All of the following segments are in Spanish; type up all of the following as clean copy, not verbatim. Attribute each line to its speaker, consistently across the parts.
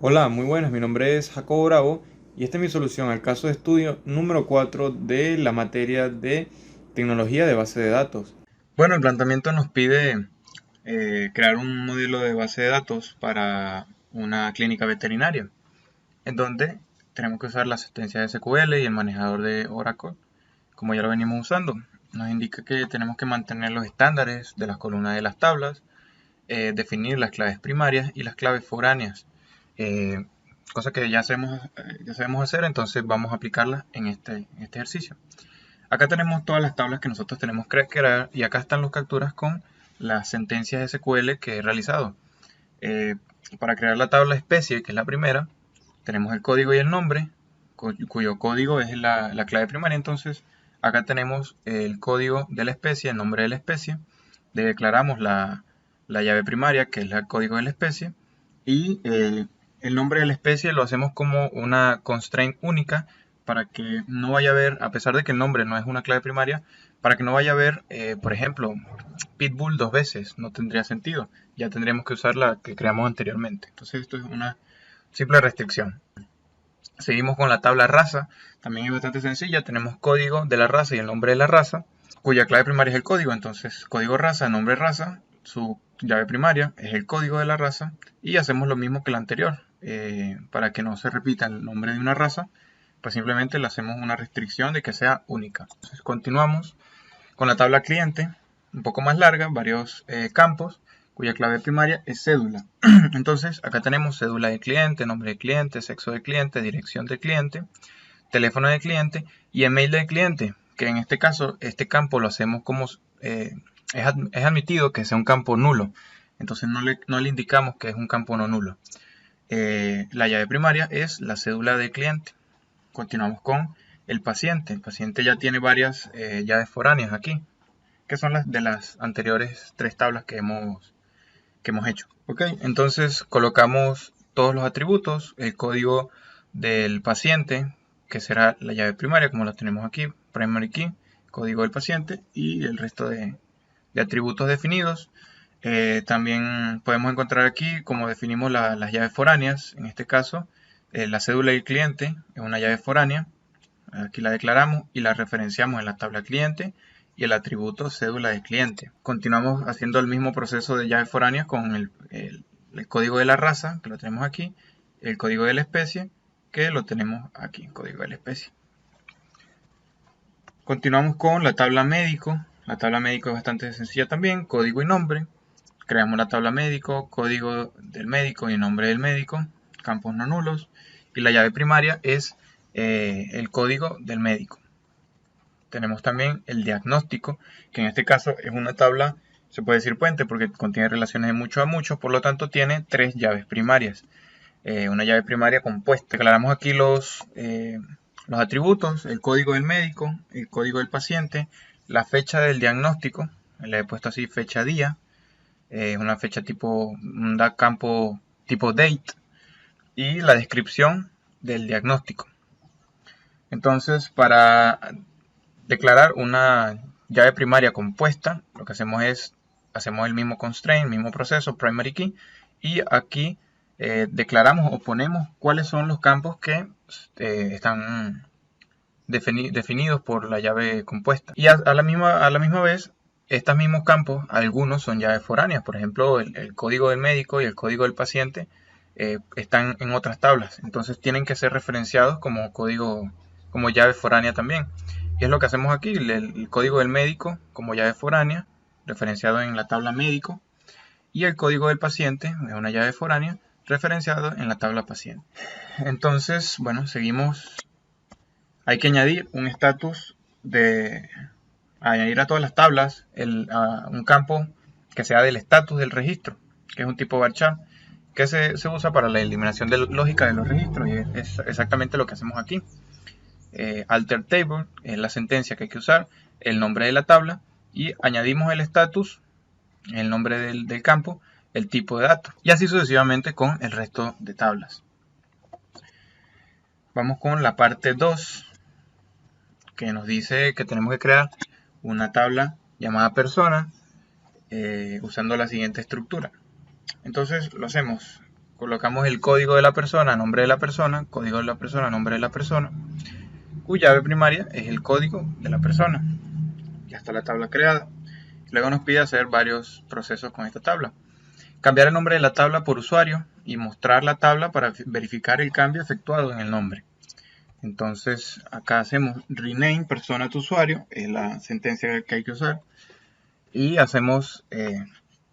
Speaker 1: Hola, muy buenas, mi nombre es Jacobo Bravo y esta es mi solución al caso de estudio número 4 de la materia de tecnología de base de datos. Bueno, el planteamiento nos pide crear un modelo de base de datos para una clínica veterinaria, en donde tenemos que usar la asistencia de SQL y el manejador de Oracle, como ya lo venimos usando. Nos indica que tenemos que mantener los estándares de las columnas de las tablas, definir las claves primarias y las claves foráneas, eh, cosa que ya sabemos hacer, entonces vamos a aplicarlas en este ejercicio. Acá tenemos todas las tablas que nosotros tenemos que crear y acá están las capturas con las sentencias SQL que he realizado. Eh, para crear la tabla especie, que es la primera, tenemos el código y el nombre, cuyo código es la clave primaria. Entonces acá tenemos el código de la especie, el nombre de la especie, declaramos la llave primaria, que es el código de la especie, y el nombre de la especie lo hacemos como una constraint única para que no vaya a haber, a pesar de que el nombre no es una clave primaria, para que no vaya a haber, por ejemplo, pitbull dos veces, no tendría sentido. Ya tendríamos que usar la que creamos anteriormente. Entonces esto es una simple restricción. Seguimos con la tabla raza, también es bastante sencilla, tenemos código de la raza y el nombre de la raza, cuya clave primaria es el código. Entonces código raza, nombre raza, su llave primaria es el código de la raza, y hacemos lo mismo que la anterior. Para que no se repita el nombre de una raza, pues simplemente le hacemos una restricción de que sea única. Entonces continuamos con la tabla cliente, un poco más larga, varios campos, cuya clave primaria es cédula. Entonces, acá tenemos cédula de cliente, nombre de cliente, sexo de cliente, dirección de cliente, teléfono de cliente y email de cliente, que en este caso, este campo lo hacemos como es admitido que sea un campo nulo. Entonces no le indicamos que es un campo no nulo. La llave primaria es la cédula de cliente. Continuamos con el paciente. El paciente ya tiene varias llaves foráneas aquí, que son las de las anteriores tres tablas que hemos hecho. Ok, entonces colocamos todos los atributos, el código del paciente, que será la llave primaria, como la tenemos aquí, primary key, código del paciente, y el resto de atributos definidos. También podemos encontrar aquí cómo definimos las llaves foráneas. En este caso, la cédula del cliente es una llave foránea. Aquí la declaramos y la referenciamos en la tabla cliente y el atributo cédula de cliente. Continuamos haciendo el mismo proceso de llaves foráneas con el código de la raza, que lo tenemos aquí, el código de la especie, que lo tenemos aquí, código de la especie. Continuamos con la tabla médico. La tabla médico es bastante sencilla también, código y nombre. Creamos la tabla médico, código del médico y nombre del médico, campos no nulos. Y la llave primaria es el código del médico. Tenemos también el diagnóstico, que en este caso es una tabla, se puede decir puente, porque contiene relaciones de mucho a mucho, por lo tanto tiene tres llaves primarias. Una llave primaria compuesta. Declaramos aquí los atributos, el código del médico, el código del paciente, la fecha del diagnóstico, le he puesto así fecha día, una fecha tipo, un campo tipo date, y la descripción del diagnóstico. Entonces, para declarar una llave primaria compuesta, lo que hacemos es, hacemos el mismo constraint, el mismo proceso, primary key, y aquí declaramos o ponemos cuáles son los campos que están definidos por la llave compuesta. Y a la misma vez, estos mismos campos, algunos son llaves foráneas. Por ejemplo, el código del médico y el código del paciente están en otras tablas. Entonces tienen que ser referenciados como código, como llave foránea también. Y es lo que hacemos aquí, el código del médico como llave foránea, referenciado en la tabla médico. Y el código del paciente es una llave foránea, referenciado en la tabla paciente. Entonces, bueno, seguimos. Hay que añadir un estatus añadir a todas las tablas un campo que sea del estatus del registro, que es un tipo varchar, que se usa para la eliminación lógica de los registros, y es exactamente lo que hacemos aquí. Alter table es la sentencia que hay que usar, el nombre de la tabla, y añadimos el estatus, el nombre del campo, el tipo de datos, y así sucesivamente con el resto de tablas. Vamos con la parte 2, que nos dice que tenemos que crear una tabla llamada persona usando la siguiente estructura. Entonces lo hacemos colocamos el código de la persona, nombre de la persona, código de la persona, nombre de la persona, cuya llave primaria es el código de la persona. Ya está la tabla creada. Luego nos pide hacer varios procesos con esta tabla. Cambiar el nombre de la tabla por usuario y mostrar la tabla para verificar el cambio efectuado en el nombre. Entonces acá hacemos rename persona to usuario, es la sentencia que hay que usar. Y hacemos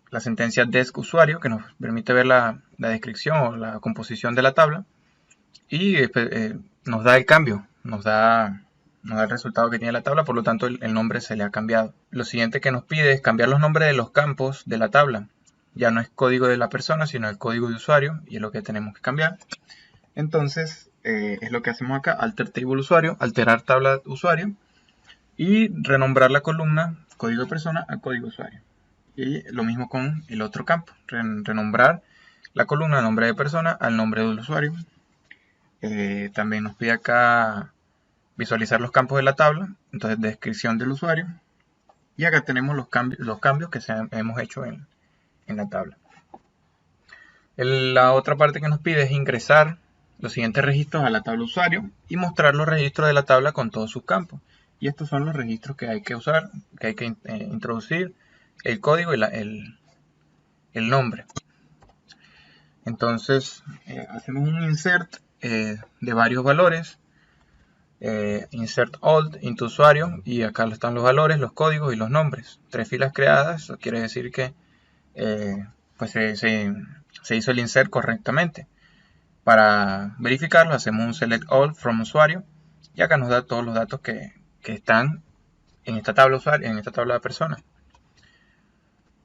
Speaker 1: la sentencia desc usuario, que nos permite ver la descripción o la composición de la tabla. Y nos da el cambio, nos da el resultado que tiene la tabla, por lo tanto el nombre se le ha cambiado. Lo siguiente que nos pide es cambiar los nombres de los campos de la tabla. Ya no es código de la persona, sino el código de usuario, y es lo que tenemos que cambiar. Entonces, es lo que hacemos acá, alter table usuario, alterar tabla usuario, y renombrar la columna código de persona a código usuario. Y lo mismo con el otro campo, renombrar la columna nombre de persona al nombre del usuario. También nos pide acá visualizar los campos de la tabla, entonces descripción del usuario, y acá tenemos los cambios que hemos hecho en la tabla. La otra parte que nos pide es ingresar los siguientes registros a la tabla usuario y mostrar los registros de la tabla con todos sus campos. Y estos son los registros que hay que usar, que hay que introducir, el código y el nombre. Entonces hacemos un insert de varios valores, insert old into usuario, y acá están los valores, los códigos y los nombres. 3 filas creadas, eso quiere decir que pues se hizo el insert correctamente. Para verificarlo hacemos un select all from usuario y acá nos da todos los datos que están en esta tabla usuario, en esta tabla de persona.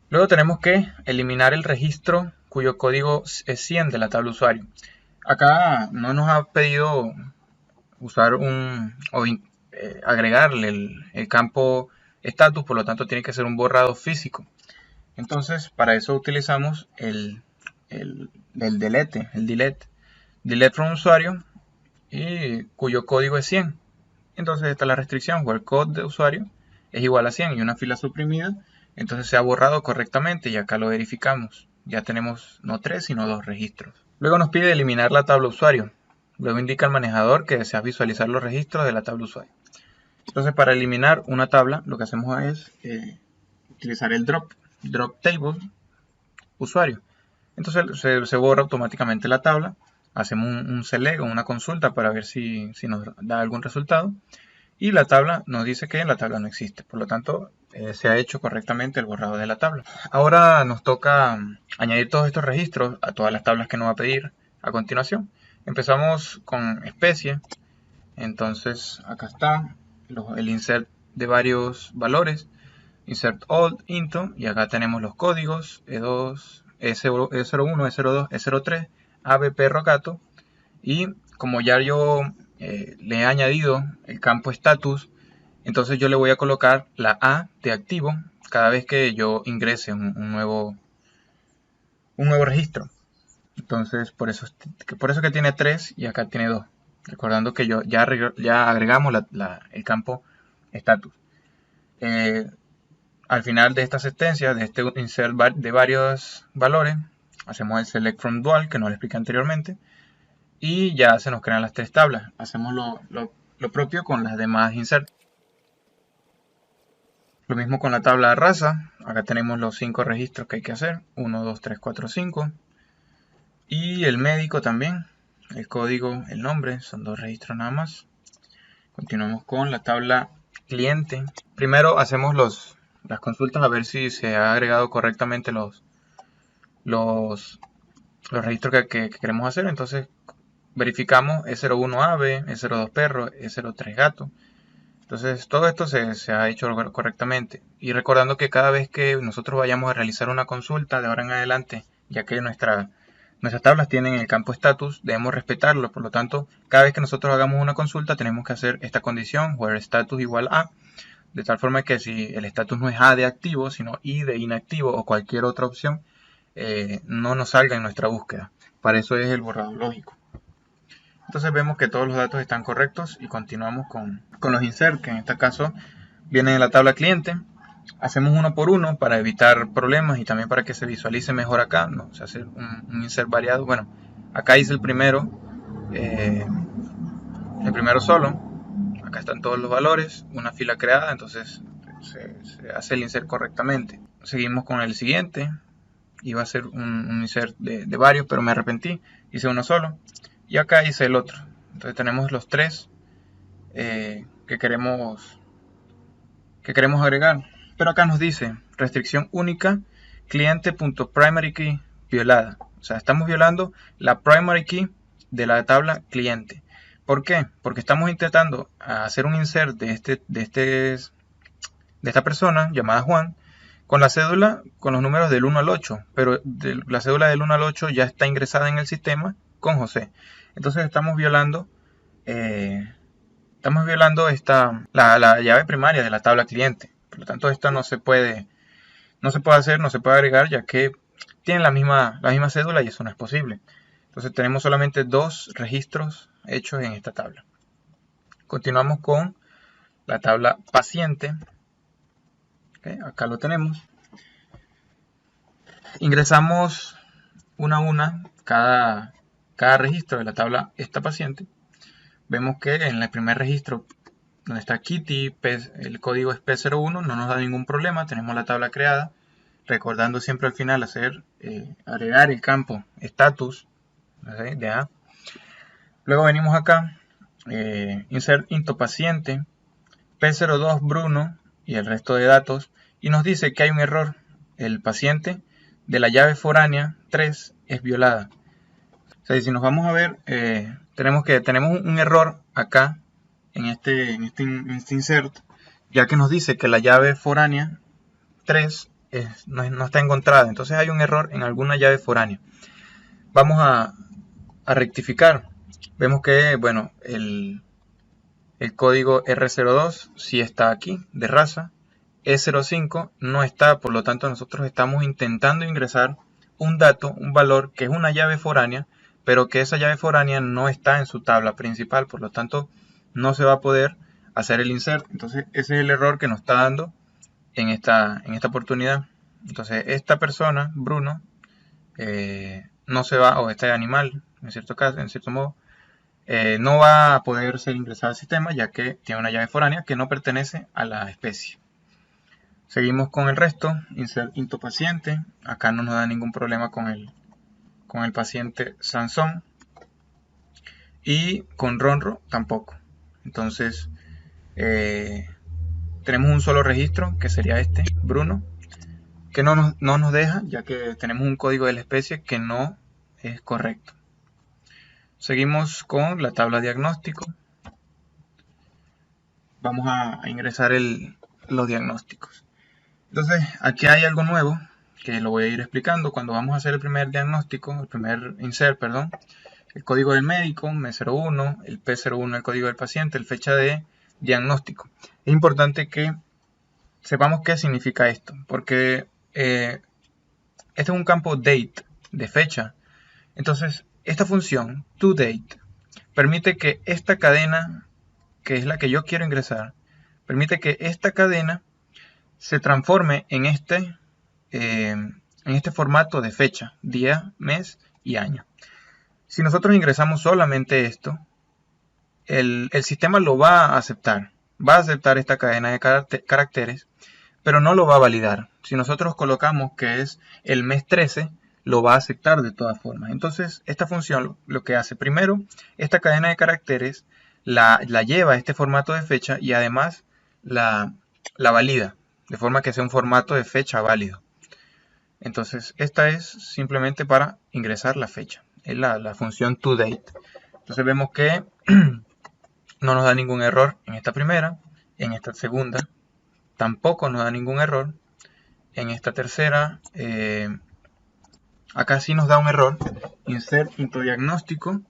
Speaker 1: Luego tenemos que eliminar el registro cuyo código es 100 de la tabla usuario. Acá no nos ha pedido usar agregarle el campo status, por lo tanto tiene que ser un borrado físico. Entonces para eso utilizamos el delete from usuario, y cuyo código es 100. Entonces esta es la restricción, where code de usuario es igual a 100 y una fila suprimida, entonces se ha borrado correctamente y acá lo verificamos. Ya tenemos no 3 sino 2 registros. Luego nos pide eliminar la tabla usuario. Luego indica al manejador que desea visualizar los registros de la tabla usuario. Entonces para eliminar una tabla lo que hacemos es utilizar el drop table usuario. Entonces se borra automáticamente la tabla. Hacemos un select o una consulta para ver si nos da algún resultado. Y la tabla nos dice que la tabla no existe. Por lo tanto, se ha hecho correctamente el borrado de la tabla. Ahora nos toca añadir todos estos registros a todas las tablas que nos va a pedir a continuación. Empezamos con especie. Entonces acá está el insert de varios valores. Insert old into, y acá tenemos los códigos E2, E01, E02, E03, ave, perro, gato. Y como ya yo le he añadido el campo status, entonces yo le voy a colocar la A de activo cada vez que yo ingrese un nuevo registro. Entonces por eso que tiene 3 y acá tiene 2. Recordando que ya agregamos el campo status. Al final de esta sentencia, de este insert de varios valores, hacemos el select from dual, que nos lo expliqué anteriormente, y ya se nos crean las 3 tablas. Hacemos lo propio con las demás insert. Lo mismo con la tabla de raza. Acá tenemos los 5 registros que hay que hacer. 1, 2, 3, 4, 5. Y el médico también. El código, el nombre, son 2 registros nada más. Continuamos con la tabla cliente. Primero hacemos las consultas a ver si se ha agregado correctamente los registros que queremos hacer. Entonces verificamos E01 ave, E02 perro, E03 gato. Entonces todo esto se ha hecho correctamente. Y recordando que cada vez que nosotros vayamos a realizar una consulta de ahora en adelante, ya que nuestras tablas tienen el campo status, debemos respetarlo. Por lo tanto, cada vez que nosotros hagamos una consulta tenemos que hacer esta condición, where status igual a, de tal forma que si el status no es A de activo, sino I de inactivo o cualquier otra opción, no nos salga en nuestra búsqueda. Para eso es el borrado lógico. Entonces vemos que todos los datos están correctos y continuamos con los insert, que en este caso vienen en la tabla cliente. hacemos uno por uno para evitar problemas y también para que se visualice mejor acá, ¿no? O sea, hacer un insert variado. Bueno, acá hice el primero solo. Acá están todos los valores, una fila creada, entonces se hace el insert correctamente. Seguimos con el siguiente. Iba a ser un insert de varios, pero me arrepentí. Hice uno solo. Y acá hice el otro. Entonces tenemos los tres que queremos agregar. Pero acá nos dice restricción única cliente.primaryKey violada. O sea, estamos violando la primary key de la tabla cliente. ¿Por qué? Porque estamos intentando hacer un insert de esta persona llamada Juan con la cédula con los números del 1 al 8, pero la cédula del 1 al 8 ya está ingresada en el sistema con José. Entonces estamos violando la llave primaria de la tabla cliente. Por lo tanto, esta no se puede agregar, ya que tienen la misma cédula y eso no es posible. Entonces tenemos solamente dos registros hechos en esta tabla. Continuamos con la tabla paciente. Okay, acá lo tenemos. Ingresamos una a una cada registro de la tabla esta paciente. Vemos que en el primer registro donde está Kitty, el código es P01, no nos da ningún problema, tenemos la tabla creada, recordando siempre al final agregar el campo status de A. Luego venimos acá, insert into paciente, P02 Bruno y el resto de datos, y nos dice que hay un error, el paciente de la llave foránea 3 es violada. O sea, si nos vamos a ver, tenemos un error acá en este insert, ya que nos dice que la llave foránea 3 no está encontrada. Entonces hay un error en alguna llave foránea. Vamos a rectificar. Vemos que, bueno, el código R02 sí está aquí, de raza. E05 no está, por lo tanto nosotros estamos intentando ingresar un dato, un valor que es una llave foránea, pero que esa llave foránea no está en su tabla principal, por lo tanto no se va a poder hacer el insert. Entonces ese es el error que nos está dando en esta oportunidad. Entonces esta persona, Bruno, no se va, o este animal, en cierto modo, no va a poder ser ingresado al sistema, ya que tiene una llave foránea que no pertenece a la especie. Seguimos con el resto, insert into paciente. Acá no nos da ningún problema con el paciente Sansón. Y con Ronro tampoco. Entonces, tenemos un solo registro, que sería este, Bruno, que no nos deja, ya que tenemos un código de la especie que no es correcto. Seguimos con la tabla diagnóstico. Vamos a ingresar los diagnósticos. Entonces, aquí hay algo nuevo que lo voy a ir explicando. Cuando vamos a hacer el primer insert, el código del médico, M01, el P01, el código del paciente, el fecha de diagnóstico. Es importante que sepamos qué significa esto, porque este es un campo date, de fecha. Entonces, esta función, toDate, permite que esta cadena, que es la que yo quiero ingresar, permite que esta cadena se transforme en este formato de fecha, día, mes y año. Si nosotros ingresamos solamente esto, el sistema lo va a aceptar. Va a aceptar esta cadena de caracteres, pero no lo va a validar. Si nosotros colocamos que es el mes 13, lo va a aceptar de todas formas. Entonces, esta función lo que hace, primero, esta cadena de caracteres la lleva a este formato de fecha y además la valida, de forma que sea un formato de fecha válido. Entonces, esta es simplemente para ingresar la fecha. Es la función toDate. Entonces vemos que no nos da ningún error en esta primera, en esta segunda tampoco nos da ningún error, en esta tercera acá sí nos da un error, insert into diagnóstico,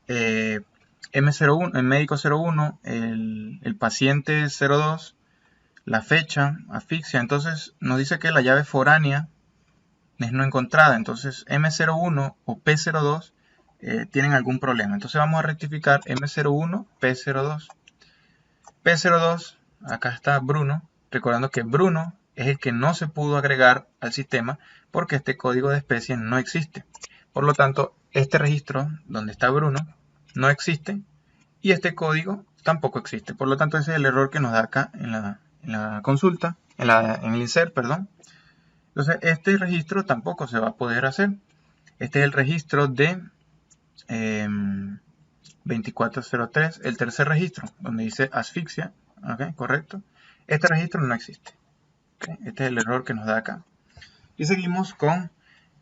Speaker 1: M01, el médico 01, el paciente 02, la fecha, asfixia. Entonces nos dice que la llave foránea es no encontrada. Entonces M01 o P02 tienen algún problema. Entonces vamos a rectificar M01, P02. P02, acá está Bruno, recordando que Bruno es el que no se pudo agregar al sistema porque este código de especie no existe. Por lo tanto, este registro donde está Bruno no existe y este código tampoco existe. Por lo tanto, ese es el error que nos da acá en la consulta, en el insert, perdón. Entonces, este registro tampoco se va a poder hacer. Este es el registro de 2403, el tercer registro, donde dice asfixia. ¿Okay? Correcto. Este registro no existe. ¿Okay? Este es el error que nos da acá. Y seguimos con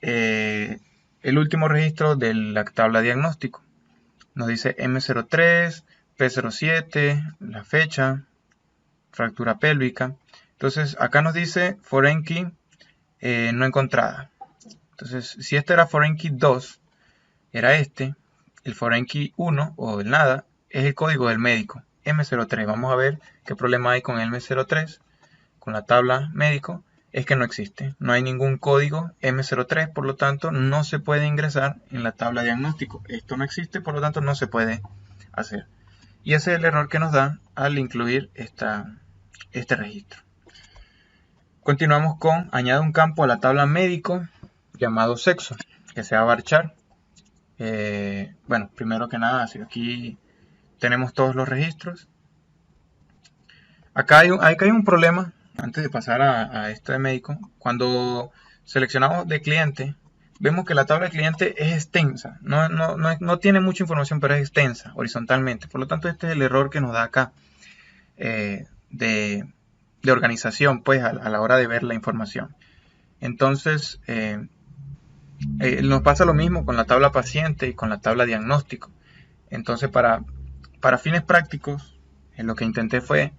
Speaker 1: el último registro de la tabla diagnóstico. Nos dice M03, P07, la fecha, fractura pélvica. Entonces acá nos dice foreign key no encontrada. Entonces si este era foreign key 2, era este. El foreign key 1 o el nada es el código del médico, M03. Vamos a ver qué problema hay con el M03, con la tabla médico. Es que no existe, no hay ningún código M03, por lo tanto no se puede ingresar en la tabla diagnóstico. Esto no existe, por lo tanto no se puede hacer. Y ese es el error que nos da al incluir este registro. Continuamos con añade un campo a la tabla médico llamado sexo, que se va a varchar. Bueno, primero que nada, aquí tenemos todos los registros. Acá hay un problema. Antes de pasar a esto de médico, cuando seleccionamos de cliente, vemos que la tabla de cliente es extensa. No tiene mucha información, pero es extensa horizontalmente. Por lo tanto, este es el error que nos da acá de organización, pues, a la hora de ver la información. Entonces, nos pasa lo mismo con la tabla paciente y con la tabla diagnóstico. Entonces, para fines prácticos, lo que intenté fue,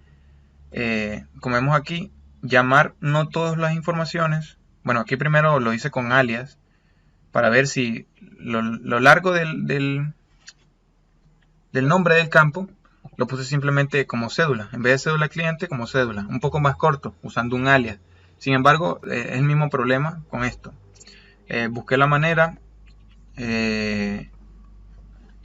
Speaker 1: como vemos aquí, llamar no todas las informaciones. Bueno, aquí primero lo hice con alias para ver si lo largo del nombre del campo lo puse simplemente como cédula, en vez de cédula cliente como cédula, un poco más corto usando un alias. Sin embargo, es el mismo problema con esto. Busqué la manera y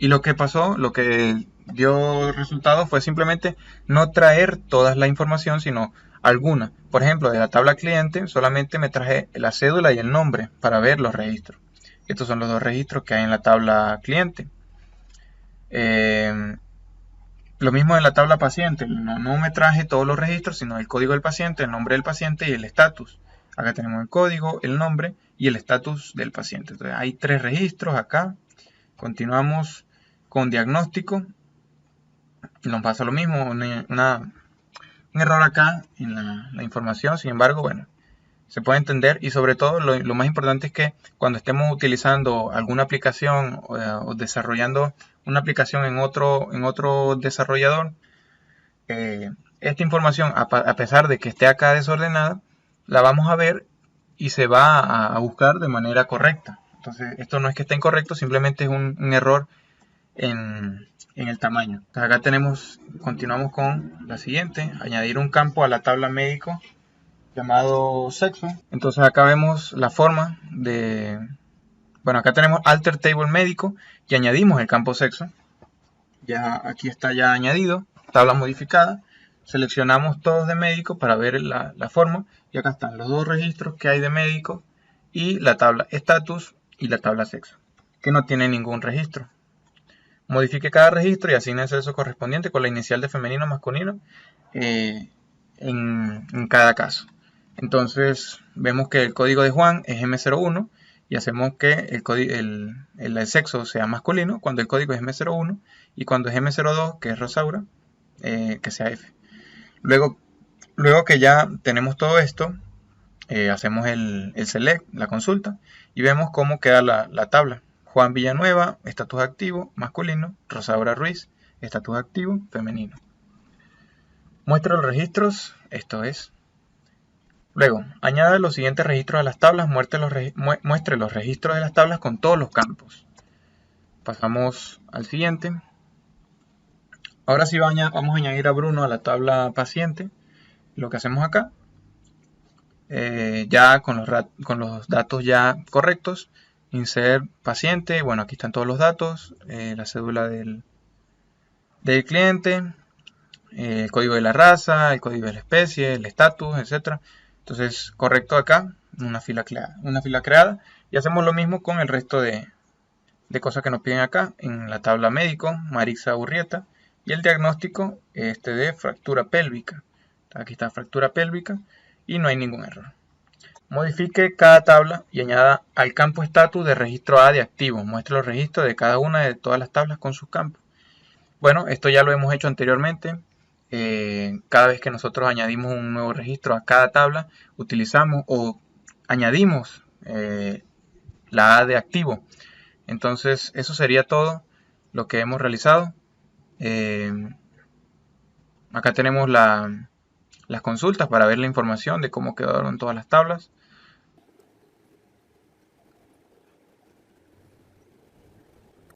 Speaker 1: lo que pasó, lo que dio resultado fue simplemente no traer toda la información, sino alguna. Por ejemplo, de la tabla cliente solamente me traje la cédula y el nombre para ver los registros. Estos son los dos registros que hay en la tabla cliente. Lo mismo en la tabla paciente, no me traje todos los registros, sino el código del paciente, el nombre del paciente y el estatus. Acá tenemos el código, el nombre y el estatus del paciente. Entonces hay 3 registros acá. Continuamos con diagnóstico. Nos pasa lo mismo, un error acá en la información. Sin embargo, bueno, se puede entender, y sobre todo lo más importante es que cuando estemos utilizando alguna aplicación o desarrollando una aplicación en otro desarrollador, esta información, a pesar de que esté acá desordenada, la vamos a ver y se va a buscar de manera correcta. Entonces, esto no es que esté incorrecto, simplemente es un error en el tamaño. Entonces, acá continuamos con la siguiente, añadir un campo a la tabla médico llamado sexo. Entonces acá vemos la forma de... Bueno, acá tenemos alter table médico y añadimos el campo sexo. Ya aquí está ya añadido, tabla modificada. Seleccionamos todos de médico para ver la forma. Y acá están los 2 registros que hay de médico y la tabla estatus y la tabla sexo, que no tiene ningún registro. Modifique cada registro y asigne el sexo correspondiente con la inicial de femenino o masculino en cada caso. Entonces vemos que el código de Juan es M01 y hacemos que el sexo sea masculino cuando el código es M01 y cuando es M02, que es Rosaura, que sea F. Luego que ya tenemos todo esto, hacemos el select, la consulta, y vemos cómo queda la tabla. Juan Villanueva, estatus activo, masculino. Rosaura Ruiz, estatus activo, femenino. Muestra los registros, esto es. Luego, añade los siguientes registros a las tablas, muestre los registros de las tablas con todos los campos. Pasamos al siguiente. Ahora sí vamos a añadir a Bruno a la tabla paciente. Lo que hacemos acá, ya con los datos ya correctos, insert paciente, bueno, aquí están todos los datos, la cédula del cliente, el código de la raza, el código de la especie, el estatus, etc. Entonces, correcto acá, una fila creada. Y hacemos lo mismo con el resto de cosas que nos piden acá. En la tabla médico, Marisa Urrieta. Y el diagnóstico de fractura pélvica. Aquí está fractura pélvica y no hay ningún error. Modifique cada tabla y añada al campo estatus de registro A de activo. Muestre los registros de cada una de todas las tablas con sus campos. Bueno, esto ya lo hemos hecho anteriormente. Cada vez que nosotros añadimos un nuevo registro a cada tabla, utilizamos o añadimos la A de activo. Entonces, eso sería todo lo que hemos realizado. Acá tenemos las consultas para ver la información de cómo quedaron todas las tablas.